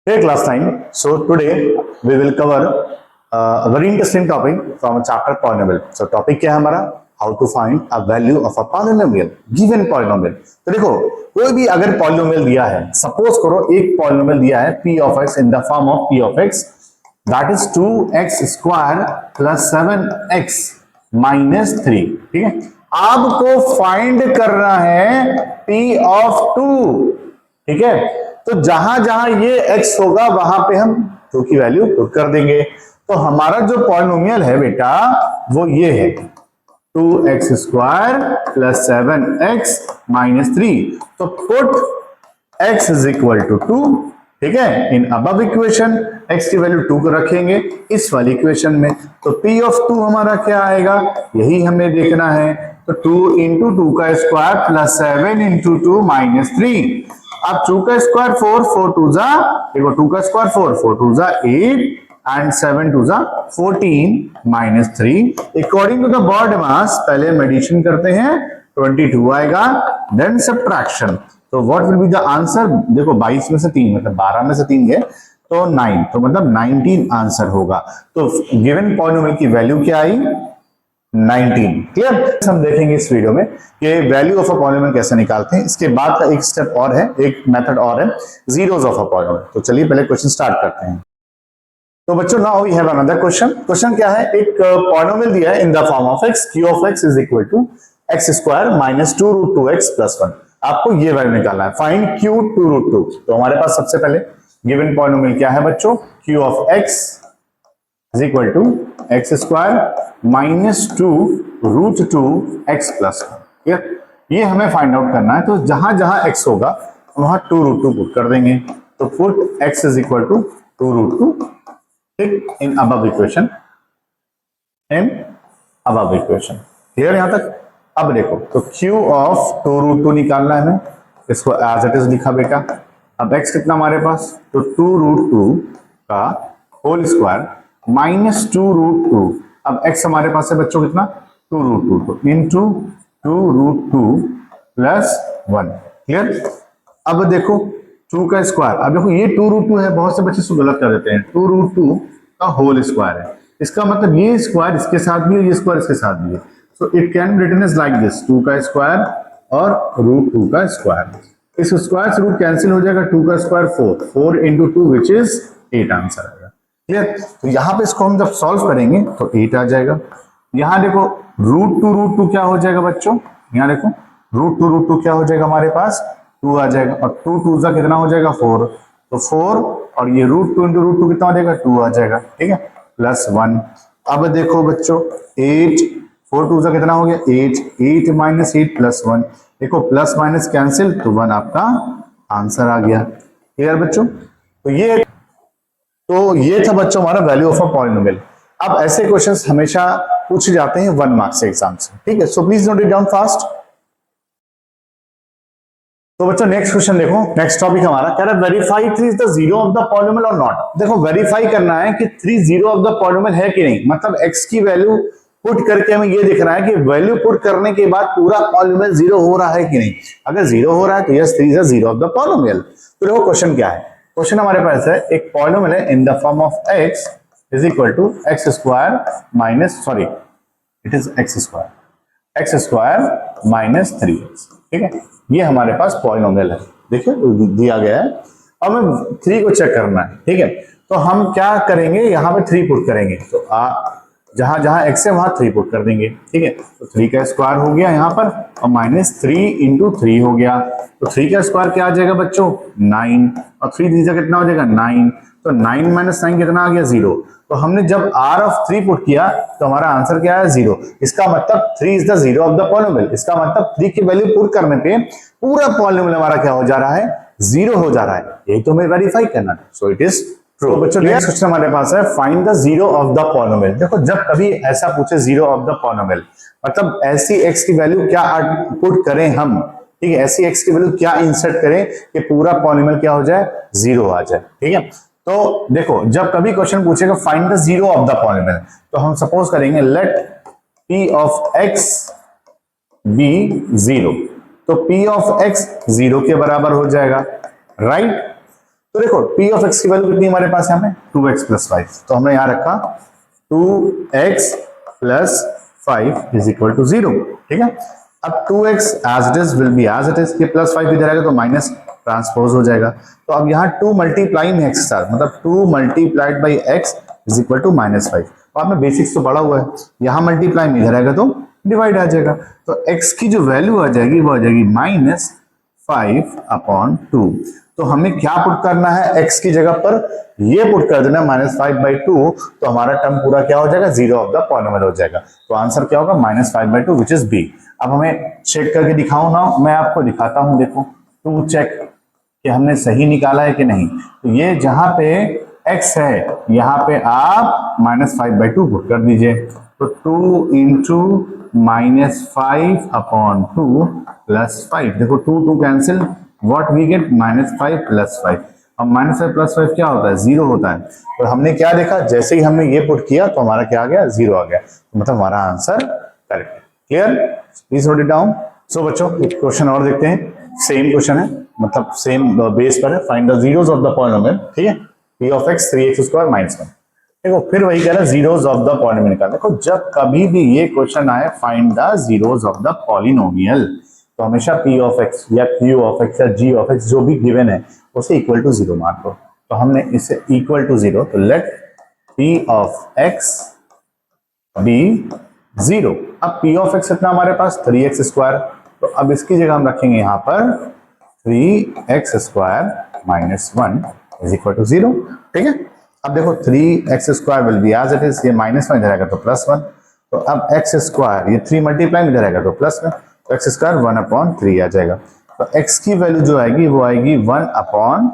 Hey class 9. So today we will cover a very interesting topic from a chapter polynomial. So topic क्या है हमारा? How to find a value of a polynomial, given polynomial. तो देखो कोई भी अगर polynomial दिया है, suppose करो एक polynomial दिया है p of x in the form of p of x that is 2x square plus 7x minus 3. ठीक है, आपको फाइंड करना है p of 2. ठीक है, तो जहां जहां ये x होगा वहां पे हम 2 की वैल्यू पुट कर देंगे. तो हमारा जो पॉलिनोमियल है बेटा वो ये है 2x square plus 7x minus 3. तो put x is equal to 2. ठीक है, इन अबव इक्वेशन x की वैल्यू 2 को रखेंगे इस वाली इक्वेशन में. तो p ऑफ 2 हमारा क्या आएगा, यही हमें देखना है. तो 2 इंटू 2 का स्क्वायर प्लस 7 इंटू 2 माइनस 3. अब 2 का स्क्वायर 4, 4 टू जा, देखो 2 का स्क्वायर 4, 4 टू जा 8 एंड 7 टू जा 14 minus 3. According to the BODMAS पहले हम एडिशन करते हैं, 22 आएगा, देन सब्ट्रैक्शन. तो what will be the answer, देखो 22 में से 3 मतलब 12 में से 3 गए तो 9, तो मतलब 19 आंसर होगा. तो गिवन पॉलिनोमियल की वैल्यू क्या आई, 19. क्लियर. हम देखेंगे इस वीडियो में कि वैल्यू ऑफ अ पॉलिनोमियल कैसे निकालते हैं. इसके बाद का एक स्टेप और है, एक मेथड और है, जीरोस ऑफ अ पॉलिनोमियल. तो चलिए पहले क्वेश्चन स्टार्ट करते हैं. तो बच्चों now we have another question. Question क्या है, एक पॉलिनोमियल दिया है in the form of x, q of x is equal to x square minus 2 root 2x plus 1. आपको ये वैल्यू निकालना है, फाइंड q 2 रूट 2. तो हमारे पास सबसे पहले गिवन पॉलिनोमियल क्या है बच्चों, q of x is equal to x square minus 2 root 2 x plus 1. Clear, ये हमें फाइंड आउट करना है. तो जहां जहां x होगा वहां 2 रूट 2 पुट कर देंगे. तो put x is equal to 2 root 2. ठीक, in above equation, in above equation. Clear यहां तक. अब देखो तो q ऑफ 2 रूट 2 निकालना है हमें, इसको एज इट इज लिखा बेटा. अब x कितना हमारे पास, तो 2 रूट 2 का होल स्क्वायर माइनस 2 रूट 2. अब x हमारे पास है बच्चों कितना, 2 रूट 2, तो इंटू 2 रूट 2 प्लस 1. क्लियर. अब देखो 2 का स्क्वायर, अब देखो ये 2 रूट 2 है, बहुत से बच्चे इसको गलत कर देते हैं. 2 रूट 2 का होल स्क्वायर है, इसका मतलब ये स्क्वायर इसके साथ भी है, ये स्क्वायर इसके साथ भी है. So it can be written as like this, 2 का स्क्वायर और रूट 2 का स्क्वायर. इस स्क्वायर से रूट कैंसिल हो जाएगा, 2 का square 4, 4 into 2 which is 8 answer आएगा. क्लियर. तो यहां पे इसको हम जब सॉल्व करेंगे तो 8 आ जाएगा. यहां देखो रूट 2 क्या हो जाएगा बच्चों, यहां देखो रूट 2 क्या हो जाएगा हमारे पास, 2 आ जाएगा, और 2 2 का कितना हो जाएगा 4, तो 4 और ये रूट 2 इंटू रूट 2 कितना हो जाएगा, 2 आ जाएगा. ठीक है, प्लस 1. अब देखो बच्चों 8, 4 2 का कितना हो गया 8, 8 माइनस 8 प्लस 1. देखो प्लस माइनस कैंसिल, तो 1 आपका आंसर आ गया. क्लियर बच्चों. तो ये था बच्चों हमारा वैल्यू ऑफ अ पॉलिनोमियल. अब ऐसे क्वेश्चंस हमेशा पूछे जाते हैं 1 मार्क्स के एग्जाम से. ठीक है, so please note it down fast. तो बच्चों नेक्स्ट क्वेश्चन देखो, नेक्स्ट टॉपिक हमारा कह रहा है verify 3 is the zero of the polynomial और नॉट. देखो वेरीफाई करना है कि 3 जीरो ऑफ द पॉलिनोमियल है कि नहीं, मतलब x की वैल्यू पुट करके हमें ये दिख रहा है कि वैल्यू पुट करने के बाद पूरा पॉलिनोमियल जीरो हो रहा है कि नहीं. अगर जीरो हो रहा है तो yes 3 is the zero of the polynomial. तो देखो क्वेश्चन क्या है. क्वेश्चन हमारे पास है एक पॉलिनोमियल है in the form of x is equal to x square minus, sorry it is x square minus 3x. ठीक है, ये हमारे पास पॉलिनोमियल है, देखिए दिया गया है. अब हमें 3 को चेक करना है. ठीक है, तो हम क्या करेंगे, यहाँ पे 3 पुट करेंगे. तो जहां जहां x है वहां 3 पुट कर देंगे. ठीक है, तो 3 का स्क्वायर हो गया यहाँ पर, और माइनस 3 इंटू 3 हो गया. तो 3 का स्क्वायर क्या आ जाएगा बच्चों 9, और 3 3 कितना हो जाएगा 9. तो 9 माइनस 9 कितना आ गया 0. तो हमने जब r ऑफ 3 पुट किया तो हमारा आंसर क्या है 0. इसका मतलब 3 is the zero of the polynomial. इसका मतलब 3 की वैल्यू पुट करने पे पूरा पॉलिनोमियल हमारा क्या हो जा रहा है, 0 हो जा रहा है. यही तो हमें वेरीफाई करना है. So it is true. बच्चों नेक्स्ट क्वेश्चन हमारे पास है find the zero of the polynomial. देखो जब कभी ऐसा पूछे जीरो ऑफ द पॉलिनोमियल, मतलब ऐसी x की वैल्यू क्या पुट करें हम. ठीक है, ऐसी x की वैल्यू क्या इंसर्ट करें कि पूरा पॉलिनोमियल क्या हो जाए, 0 आ जाए. ठीक है, तो देखो जब कभी क्वेश्चन पूछेगा find the zero of the polynomial, तो हम सपोज करेंगे let p of x be 0. तो p ऑफ x 0 के बराबर हो जाएगा, राइट. तो देखो p ऑफ x की वैल्यू कितनी हमारे पास है, हमें 2x प्लस 5, तो हमने यहाँ रखा 2x plus 5 is equal to 0। ठीक है, अब 2x as it is will be as it is, ये प्लस 5 इधर आएगा तो माइनस ट्रांसपोज हो जाएगा। तो अब यहाँ 2 मल्टीप्लाई में x स्टार, मतलब 2 multiplied by x is equal to -5। तो आपने बेसिक्स तो पढ़ा हुआ है, यहाँ मल्टीप्लाई में इधर आएगा तो डिवाइड आ जाएगा। तो x की जो वैल्यू आ जाएगी वो आ जाएगी -5/2। तो हमें क्या पुट करना है x की जगह पर, ये पुट कर देना -5/2, तो हमारा टर्म पूरा क्या हो जाएगा, जीरो ऑफ द पॉलिनोमियल हो जाएगा। तो आंसर क्या होगा, -5/2 विच इज बी। अब हमें चेक करके दिखाऊं ना, मैं आपको दिखाता हूं, देखो टू चेक कि हमने सही निकाला है कि नहीं। तो ये जहां पे x है, यहाँ पे आप -5/2 पुट कर दीजिए। तो 2 इंटू -5/2 प्लस 5, देखो 2 cancel, what we get -5 plus 5। अब -5 प्लस 5 क्या होता है, 0 होता है। और हमने क्या देखा, जैसे ही हमने ये पुट किया तो हमारा क्या आ गया, 0 आ गया। तो मतलब हमारा आंसर करेक्ट है। Clear, please note it down. So बच्चों एक क्वेश्चन और देखते हैं, सेम क्वेश्चन है, मतलब सेम बेस पर है। Find the zeros of the polynomial, ठीक है, p ऑफ x 3x² -1। देखो फिर वही कह रहा है, जीरोस ऑफ द पॉलिनोमियल निकालना। देखो जब कभी भी ये क्वेश्चन आए find the zeros of the polynomial, तो हमेशा p ऑफ x या q ऑफ x या g ऑफ x जो भी गिवन है उसे इक्वल टू 0 मार्क करो। तो हमने इसे इक्वल टू 0, तो let p of x be 0। अब p ऑफ x कितना हमारे पास, 3x²। तो अब इसकी जगह हम रखेंगे यहाँ पर 3x² -1 इज इक्वल टू 0। ठीक है, अब देखो 3x² will be as it is, ये -1 इधर आएगा तो +1। तो अब x², ये 3 मल्टीप्लाई में इधर आएगा तो +1, तो x² 1/3 आ जाएगा। तो x की वैल्यू जो आएगी वो आएगी 1/3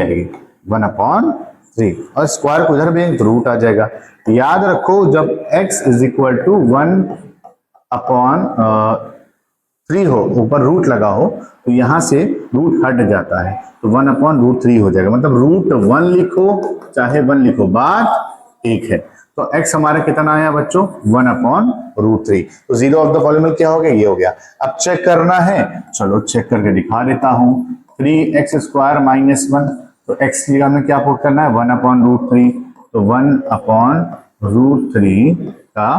आएगी, 1/3, और स्क्वायर को इधर भी तो रूट आ जाएगा। याद रखो जब x इज इक्वल टू 1/3 हो, ऊपर रूट लगा हो, तो यहां से रूट हट जाता है, तो 1/√3 हो जाएगा। मतलब √1 लिखो चाहे 1 लिखो, बात एक है। तो x हमारा कितना आया बच्चों, 1/√3। तो जीरो ऑफ द पॉलिनोमियल क्या हो गया, ये हो गया। अब चेक करना है, चलो चेक करके दिखा देता हूं। 3x² -1, तो x की जगह में क्या पुट करना है, 1/√3। तो 1/√3 का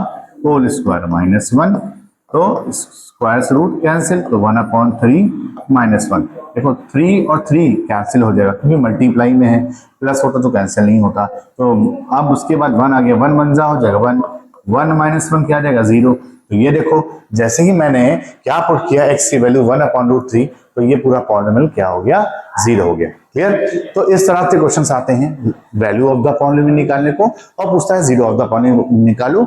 होल स्क्वायर -1, तो स्क्वायर से रूट कैंसिल, तो 1/3 -1। देखो 3 और 3 कैंसिल हो जाएगा क्योंकि मल्टीप्लाई में है, प्लस होता तो कैंसिल नहीं होता। तो अब उसके बाद 1 आ गया, 1 1 जा हो जाएगा 1, 1 -1 क्या आ जाएगा, 0। तो ये देखो जैसे ही मैंने क्या पुट किया, x की वैल्यू 1/√3, तो ये पूरा पॉलिनोमियल क्या हो गया, 0 हो गया। क्लियर। तो इस तरह से क्वेश्चन आते हैं वैल्यू ऑफ द पॉलिनोमियल निकालने को, और पूछता है जीरो ऑफ द पॉलिनोमियल निकालो,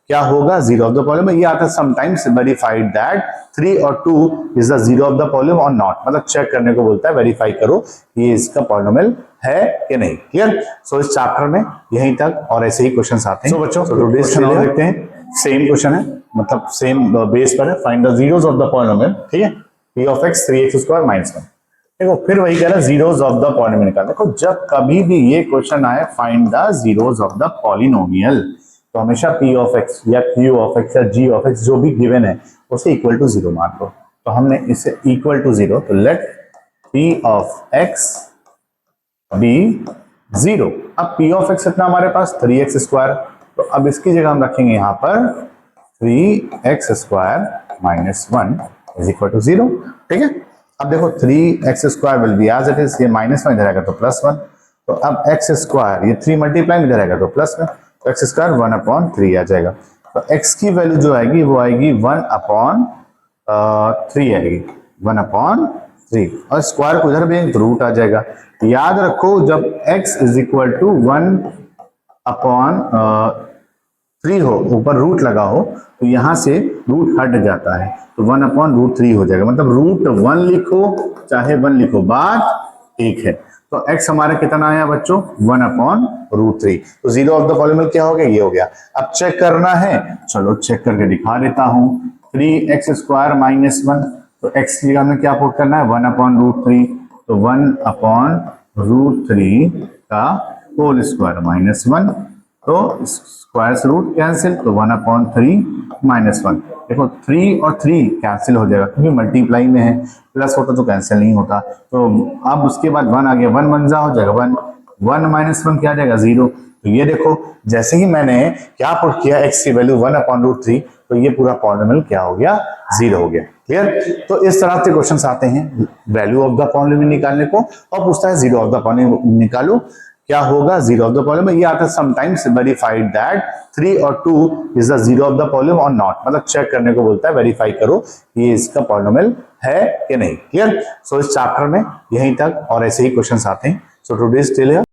क्या होगा, जीरो ऑफ द पॉलिनोमियल। ये आता है समटाइम्स वेरीफाइड दैट 3 और 2 is the zero of the polynomial और नॉट, मतलब चेक करने को बोलता है, वेरीफाई करो ये इसका पॉलिनोमियल है कि नहीं। क्लियर। सो इस चैप्टर में यहीं तक और ऐसे ही क्वेश्चंस आते हैं। सो बच्चों टुडेस क्वेश्चन देखते हैं, सेम क्वेश्चन है, मतलब सेम बेस पर है। Find the zeros of the polynomial, ठीक है, p ऑफ x 3x² -1। देखो फिर वही कह रहा है, जीरोस ऑफ द पॉलिनोमियल निकालना। देखो जब कभी भी ये क्वेश्चन आए find the zeros of the polynomial, तो हमेशा p ऑफ x या q ऑफ x या g ऑफ x जो भी गिवन है उसे इक्वल टू 0 मार्क करो। तो हमने इसे इक्वल टू 0, तो let p of x be 0। अब p ऑफ x कितना हमारे पास, 3x²। तो अब इसकी जगह हम रखेंगे यहाँ पर 3x² -1 इज इक्वल टू 0। ठीक है, अब देखो 3x² will be as it is, ये -1 इधर आएगा तो +1। तो अब x², ये 3 मल्टीप्लाई में इधर आएगा तो +1, तो x² 1/3 आ जाएगा। तो x की वैल्यू जो आएगी वो आएगी 1/3 आएगी, 1/3, और स्क्वायर को इधर भी तो रूट आ जाएगा। याद रखो जब x इज इक्वल टू 1/3 हो, ऊपर रूट लगा हो, तो यहां से रूट हट जाता है, तो 1/√3 हो जाएगा। मतलब √1 लिखो चाहे 1 लिखो, बात एक है। तो x हमारा कितना आया बच्चों, 1/√3। तो जीरो ऑफ द पॉलिनोमियल क्या हो गया, ये हो गया। अब चेक करना है, चलो चेक करके दिखा देता हूं। 3x² -1, तो x की जगह में क्या पुट करना है, 1/√3। तो 1/√3 का होल स्क्वायर -1, तो स्क्वायर रूट कैंसिल, तो 1/3 -1। देखो 3 और 3 कैंसिल हो जाएगा क्योंकि मल्टीप्लाई में है, प्लस होता तो कैंसिल नहीं होता। तो अब उसके बाद 1 आ गया, 1 1 जा हो जाएगा 1, 1 -1 क्या आ जाएगा 0। तो ये देखो जैसे ही मैंने क्या पुट किया x की वैल्यू 1/√3, तो ये पूरा पॉलिनोमियल क्या हो गया 0 हो गया। क्लियर। तो इस तरह से क्वेश्चंस आते हैं वैल्यू ऑफ द पॉलिनोमियल निकालने को, और पूछता है 0 ऑफ द पॉलिनोमियल निकालो, क्या होगा 0 ऑफ द पॉलिनोमियल। ये आता है समटाइम्स वेरीफाइड दैट 3 और 2 is the 0 of the polynomial और नॉट, मतलब चेक करने को बोलता है, वेरीफाई करो ये इसका पॉलिनोमियल है कि नहीं। क्लियर। सो इस चैप्टर में यहीं तक और ऐसे ही क्वेश्चंस आते हैं। So today still